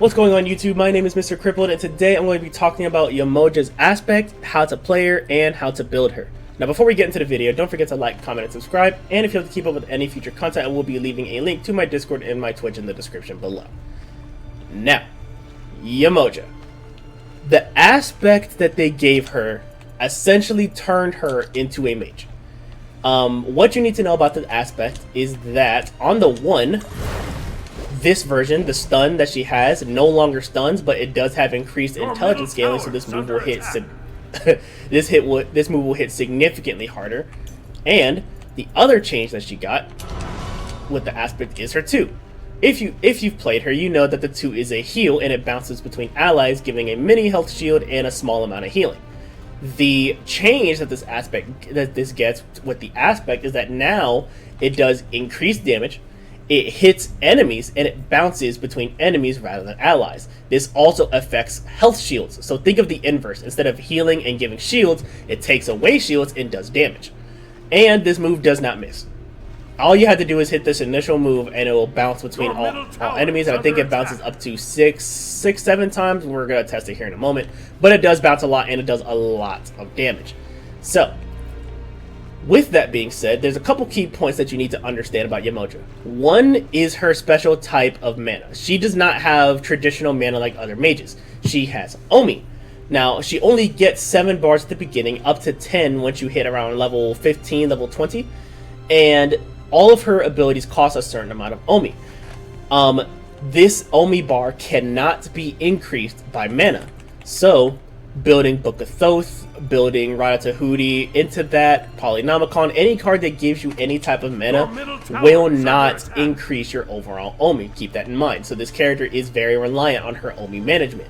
What's going on YouTube? My name is Mr. Crippled, and today I'm going to be talking about Yemoja's aspect, how to play her, and how to build her. Now before we get into the video, don't forget to like, comment, and subscribe, and if you have to keep up with any future content, I will be leaving a link to my Discord and my Twitch in the description below. Now, Yemoja. The aspect that they gave her essentially turned her into a mage. What you need to know about the aspect is that on the one, this version, the stun that she has no longer stuns, but it does have increased intelligence scaling, so this move will hit this move will hit significantly harder. And the other change that she got with the aspect is her 2. If you've played her, you know that the 2 is a heal and it bounces between allies, giving a mini health shield and a small amount of healing. The change that this gets with the aspect is that now it does increased damage. It hits enemies and it bounces between enemies rather than allies. This also affects health shields. So think of the inverse. Instead of healing and giving shields, it takes away shields and does damage. And this move does not miss. All you have to do is hit this initial move and it will bounce between all enemies. And I think it bounces up to 7 times. We're going to test it here in a moment. But it does bounce a lot and it does a lot of damage. So, with that being said, there's a couple key points that you need to understand about Yemoja. One is her special type of mana. She does not have traditional mana like other mages. She has Omi. Now, she only gets 7 bars at the beginning, up to 10 once you hit around level 15, level 20. And all of her abilities cost a certain amount of Omi. This Omi bar cannot be increased by mana. So, building Book of Thoth, building Rada Tahuti into that, Polynomicon, any card that gives you any type of mana will not increase your overall Omi. Keep that in mind. So this character is very reliant on her Omi management.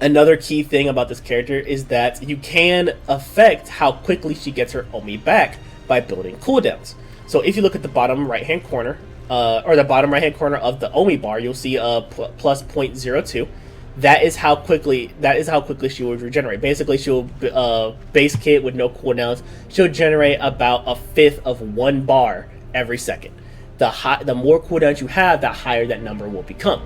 Another key thing about this character is that you can affect how quickly she gets her Omi back by building cooldowns. So if you look at the bottom right hand corner, or the bottom right hand corner of the Omi bar, you'll see a plus 0.02. That is how quickly she will regenerate. Basically, she'll base kit with no cooldowns. She'll generate about a fifth of 1 bar every second. The more cooldowns you have, the higher that number will become.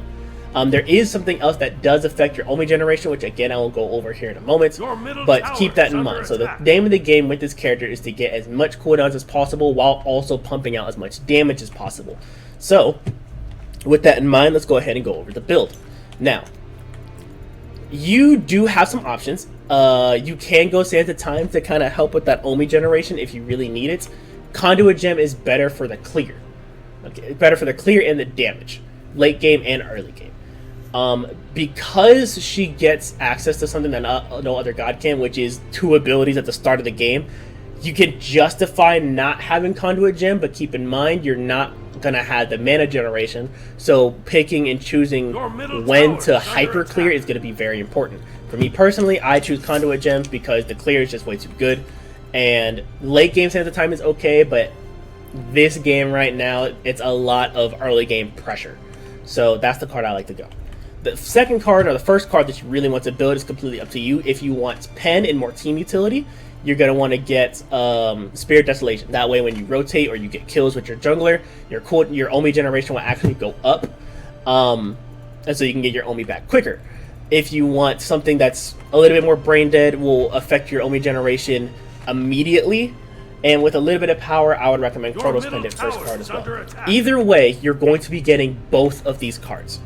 There is something else that does affect your Omi generation, which again I will go over here in a moment. But keep that in mind. So the name of the game with this character is to get as much cooldowns as possible while also pumping out as much damage as possible. So with that in mind, let's go ahead and go over the build. Now, you do have some options. You can go Sands of Time to kind of help with that Omi generation if you really need it. Conduit Gem is better for the clear. Okay, better for the clear and the damage, late game and early game. Because she gets access to something that no other god can, which is 2 abilities at the start of the game, you can justify not having Conduit Gem, but keep in mind you're not gonna have the mana generation, so picking and choosing when to hyper clear is gonna be very important. For me personally, I choose Conduit Gems because the clear is just way too good, and late game Sands of Time is okay, but this game right now, it's a lot of early game pressure, so that's the card I like to go. The second card, or the first card that you really want to build, is completely up to you. If you want pen and more team utility, you're going to want to get Spirit Desolation. That way when you rotate or you get kills with your jungler, your Omi generation will actually go up. And so you can get your Omi back quicker. If you want something that's a little bit more brain dead, will affect your Omi generation immediately, and with a little bit of power, I would recommend Chronos Pendant first card as well. Either way, you're going to be getting both of these cards.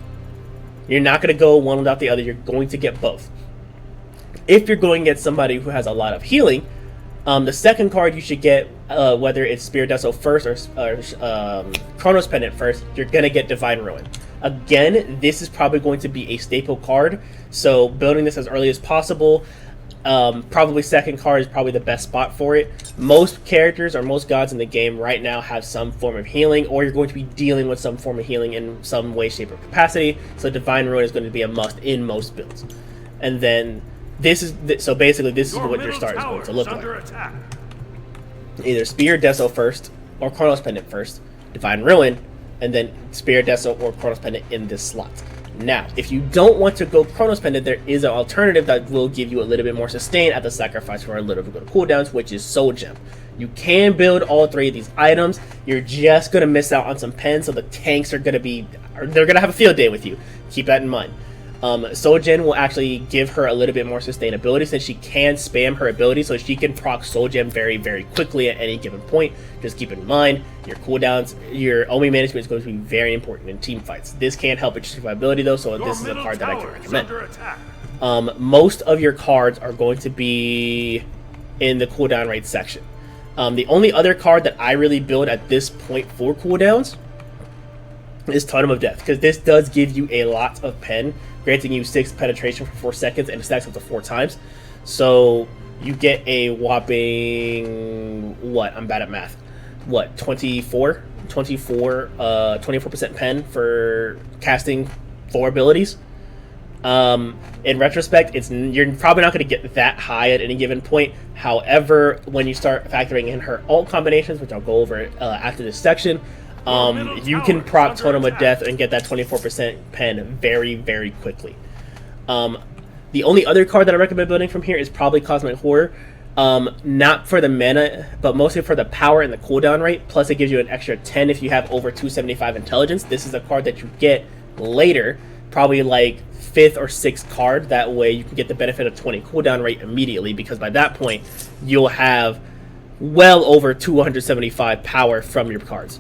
You're not going to go one without the other. You're going to get both. If you're going to get somebody who has a lot of healing, the second card you should get, whether it's Spirit Deso first or Chronos Pendant first, you're going to get Divine Ruin. Again, this is probably going to be a staple card, so building this as early as possible. Probably second card is probably the best spot for it. Most characters or most gods in the game right now have some form of healing, or you're going to be dealing with some form of healing in some way, shape, or capacity, so Divine Ruin is going to be a must in most builds. And then so basically this is what your start is going to look like. Either Spear Deso first, or Chronos Pendant first, Divine Ruin, and then Spear Deso or Chronos Pendant in this slot. Now, if you don't want to go Chronos Pendant, there is an alternative that will give you a little bit more sustain at the sacrifice for a little bit of cooldowns, which is Soul Gem. You can build all 3 of these items. You're just going to miss out on some pens, so the tanks are going to be... they're going to have a field day with you. Keep that in mind. Soul Gem will actually give her a little bit more sustainability since she can spam her ability, so she can proc Soul Gem very, very quickly at any given point. Just keep in mind, your cooldowns, your Omi management is going to be very important in team fights. This can't help with survivability though, so this is a card that I can recommend. Most of your cards are going to be in the cooldown rate section. The only other card that I really build at this point for cooldowns is Totem of Death, because this does give you a lot of pen, granting you 6 penetration for 4 seconds, and it stacks up to 4 times. So you get a whopping, what, I'm bad at math, what, 24% pen for casting 4 abilities. In retrospect, you're probably not going to get that high at any given point. However, when you start factoring in her ult combinations, which I'll go over after this section, you can proc Totem of Death and get that 24% pen very, very quickly. The only other card that I recommend building from here is probably Cosmic Horror. Not for the mana, but mostly for the power and the cooldown rate. Plus, it gives you an extra 10 if you have over 275 intelligence. This is a card that you get later, probably like 5th or 6th card. That way, you can get the benefit of 20 cooldown rate immediately, because by that point, you'll have well over 275 power from your cards.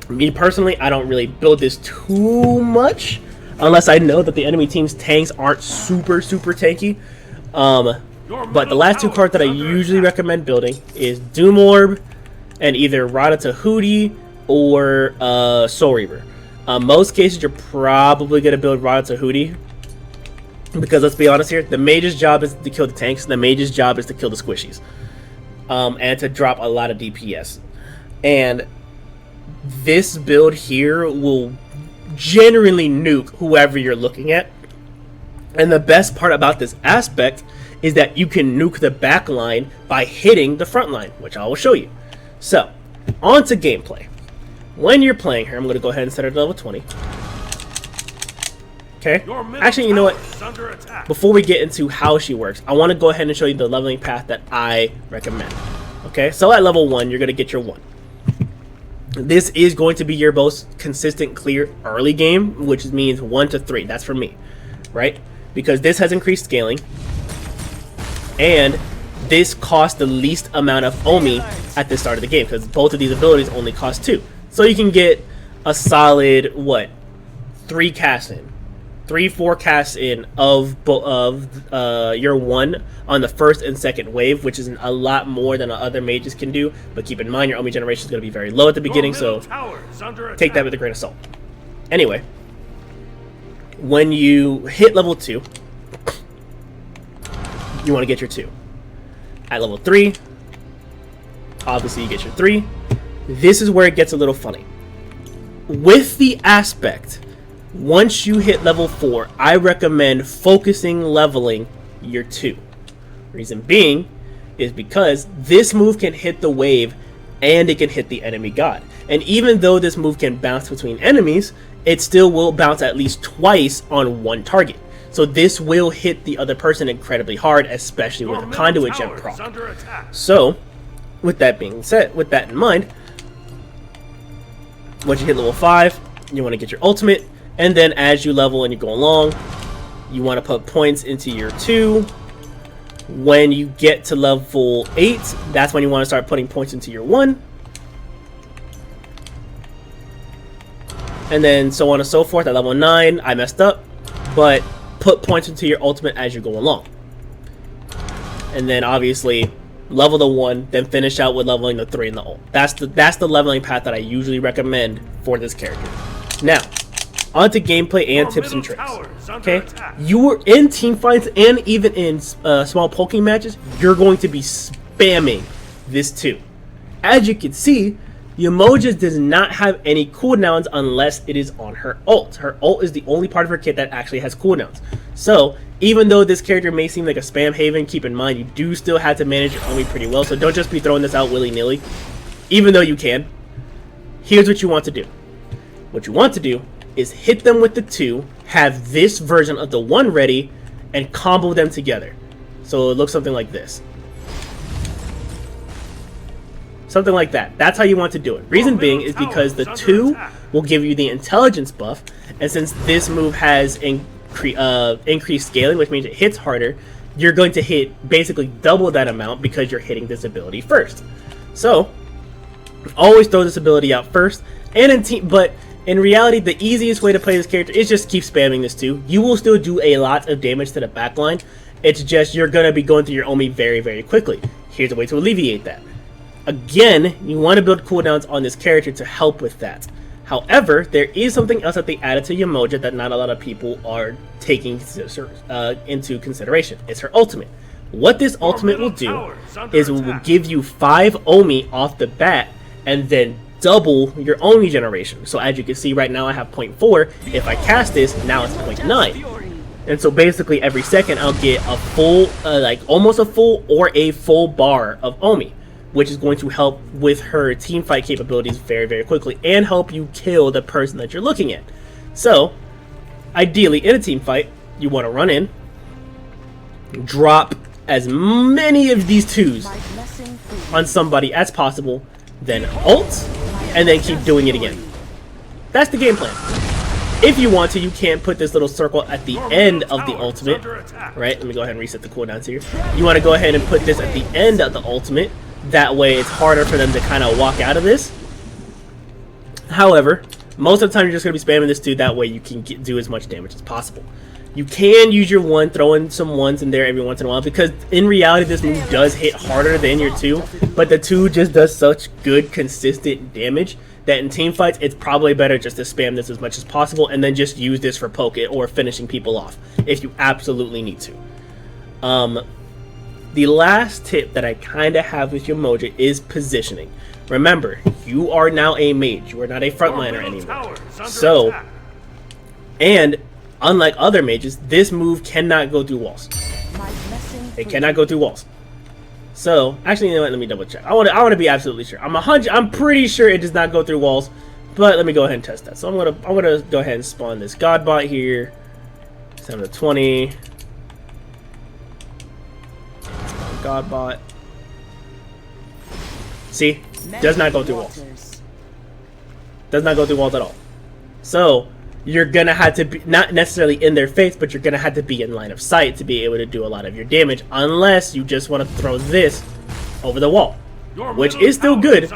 Me personally, I don't really build this too much unless I know that the enemy team's tanks aren't super tanky. But the last 2 cards that I usually recommend building is Doom Orb and either Rada Tahuti or Soul Reaver. Most cases, you're probably going to build Rada Tahuti, because let's be honest here, the mage's job is to kill the tanks, and the mage's job is to kill the squishies, and to drop a lot of DPS. And this build here will generally nuke whoever you're looking at. And the best part about this aspect is that you can nuke the back line by hitting the front line, which I will show you. So, on to gameplay. When you're playing her, I'm going to go ahead and set her to level 20. Okay? Actually, you know what? Before we get into how she works, I want to go ahead and show you the leveling path that I recommend. Okay? So at level 1, you're going to get your 1. This is going to be your most consistent, clear early game, which means 1 to 3. That's for me, right? Because this has increased scaling, and this costs the least amount of Omi at the start of the game, because both of these abilities only cost 2. So you can get a solid, what, 3 casts in, 3-4 casts in of your 1 on the first and second wave, which is a lot more than other mages can do. But keep in mind, your Omi generation is going to be very low at the beginning, so take that with a grain of salt. Anyway, when you hit level 2, you want to get your 2. At level 3, obviously you get your 3. This is where it gets a little funny. With the aspect, once you hit level 4, I recommend focusing leveling your 2. Reason being is because this move can hit the wave and it can hit the enemy god. And even though this move can bounce between enemies, it still will bounce at least twice on one target. So this will hit the other person incredibly hard, especially with a conduit gem proc. So, with that being said, with that in mind, once you hit level 5, you want to get your ultimate, and then as you level and you go along, you want to put points into your 2. When you get to level 8, that's when you want to start putting points into your 1. And then so on and so forth. At level 9, I messed up, but put points into your ultimate as you go along. And then obviously level the 1, then finish out with leveling the 3 and the ult. That's the leveling path that I usually recommend for this character. Now, onto gameplay and tips and tricks. Okay, you are in team fights and even in small poking matches, you're going to be spamming this too. As you can see, Yemoja does not have any cooldowns unless it is on her ult. Her ult is the only part of her kit that actually has cooldowns. So even though this character may seem like a spam haven, keep in mind you do still have to manage your Omi pretty well. So don't just be throwing this out willy-nilly, even though you can. Here's what you want to do. What you want to do is hit them with the 2, have this version of the 1 ready, and combo them together. So it looks something like this. Something like that. That's how you want to do it. Reason being is because the 2 will give you the intelligence buff, and since this move has increased scaling, which means it hits harder, you're going to hit basically double that amount because you're hitting this ability first. So always throw this ability out first, and but in reality, the easiest way to play this character is just keep spamming this 2. You will still do a lot of damage to the backline. It's just you're going to be going through your Omi very, very quickly. Here's a way to alleviate that. Again, you want to build cooldowns on this character to help with that. However, there is something else that they added to Yemoja that not a lot of people are taking into consideration. It's her ultimate. What this ultimate will do is it will give you 5 Omi off the bat and then double your Omi generation. So as you can see right now I have 0.4. If I cast this, now it's 0.9. And so basically every second I'll get a full, like almost a full or a full bar of Omi, which is going to help with her team fight capabilities very, very quickly and help you kill the person that you're looking at. So, ideally, in a team fight, you want to run in, drop as many of these 2s on somebody as possible, then ult, and then keep doing it again. That's the game plan. If you want to, you can put this little circle at the end of the ultimate. Right, let me go ahead and reset the cooldowns here. You want to go ahead and put this at the end of the ultimate. That way it's harder for them to kind of walk out of this. However, most of the time you're just going to be spamming this 2. That way you can do as much damage as possible. You can use your 1, throw in some 1s in there every once in a while, because in reality this move does hit harder than your 2. But the 2 just does such good, consistent damage that in team fights it's probably better just to spam this as much as possible and then just use this for poke it or finishing people off if you absolutely need to. The last tip that I kind of have with Yemoja is positioning. Remember, you are now a mage. You are not a frontliner anymore. So, and unlike other mages, this move cannot go through walls. It cannot go through walls. So, actually, you know what? Let me double check. I want to be absolutely sure. I'm pretty sure it does not go through walls, but let me go ahead and test that. So I'm gonna go ahead and spawn this god bot here. 7 to 20. God bot. See? Does not go through walls. Does not go through walls at all. So, you're gonna have to be, not necessarily in their face, but you're gonna have to be in line of sight to be able to do a lot of your damage, unless you just want to throw this over the wall, which is still good.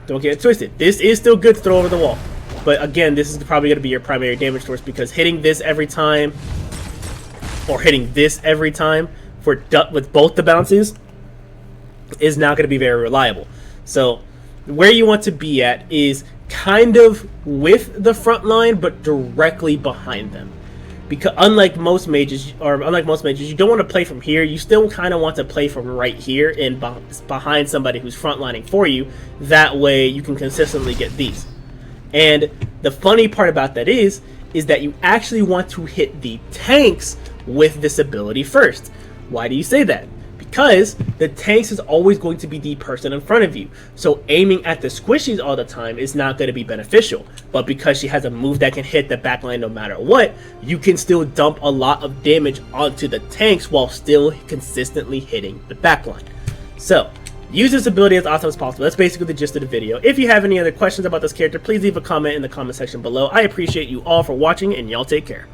Don't get it twisted. This is still good to throw over the wall. But again, this is probably gonna be your primary damage source, because hitting this every time, or hitting this every time, with both the bounces is not going to be very reliable. So where you want to be at is kind of with the front line but directly behind them, because unlike most mages, you don't want to play from here. You still kind of want to play from right here and behind somebody who's frontlining for you. That way you can consistently get these. And the funny part about that is that you actually want to hit the tanks with this ability first. Why do you say that? Because the tanks is always going to be the person in front of you. So aiming at the squishies all the time is not going to be beneficial. But because she has a move that can hit the backline no matter what, you can still dump a lot of damage onto the tanks while still consistently hitting the backline. So use this ability as often as possible. That's basically the gist of the video. If you have any other questions about this character, please leave a comment in the comment section below. I appreciate you all for watching, and y'all take care.